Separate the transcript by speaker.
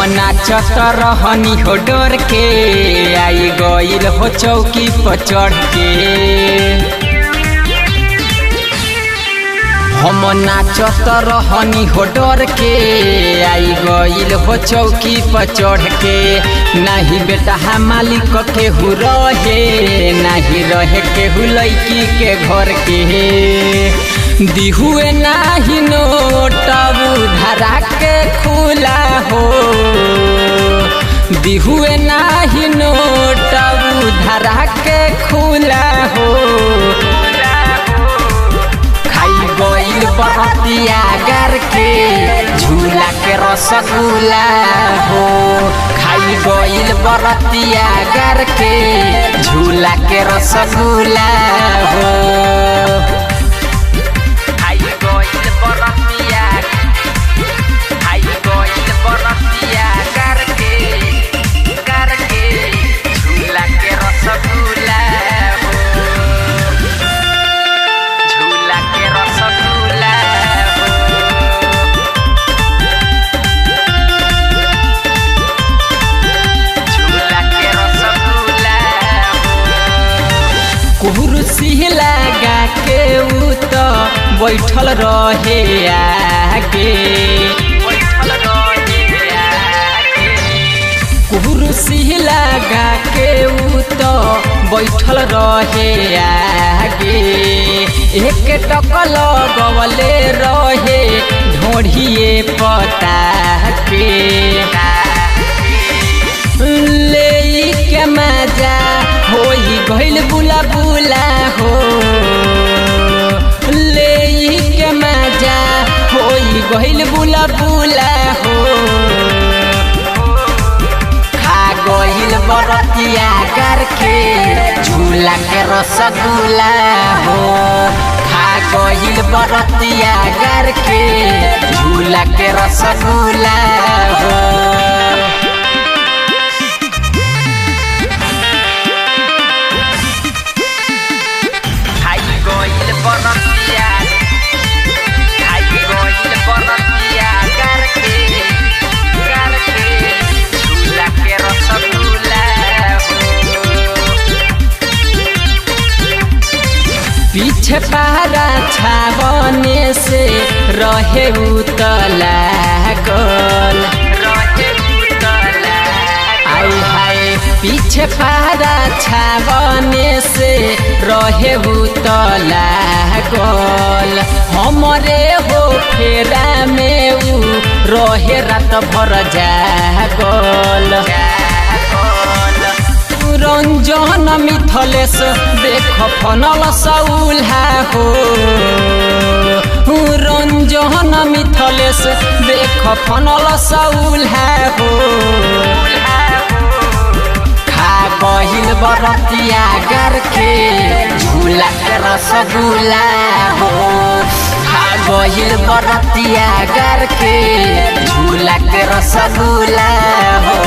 Speaker 1: नाचत रहनी हो डर के आई गइल हो चौकी पर चढ़ के। हम नाचत रहनी हो डर के आई गइल हो चौकी पर चढ़ के। नहीं बेटा मालिक केहू रहे नहीं रहे केहू लड़की के घर के। दिहुए नाही नोट धरा के खुला हो दिहुए नाही नोट धरा के खुला हो। खाई गइल बरतिया गर के झूला के रसगुल्ला हो। खाई गइल बरतिया गर के झूला के रसगुल्ला हो। कुर्सी लगा के उ तो बैठल रहे आगे। कुर्सी लगा के उ तो बैठल रहे आगे। एक टकल गवले रहे ढोढ़िए पता के। ले के मजा होई गइल बुला बुला हो। ले के मजा होई गइल बुला बुला हो। खा गइल बरतिया गर के झूला के रसगुल्ला हो। खा गइल बरतिया गर के झूला के रसगुल्ला हो। पीछे पहरा छावने से रहे उतला गल। आई हाय पीछे पहरा छावने से रहे उतला गल। हमरे हो फेरा में उ रहे रात भर जागल। रंजन मिथलेश देख फनल सौल्हा हो। रंजन मिथलेश देख फनल सौल्हा हो। खा गइल बरतिया गर के झूला के रसगुल्ला हो। खा गइल बरतिया गर के झूला के रसगुल्ला हो।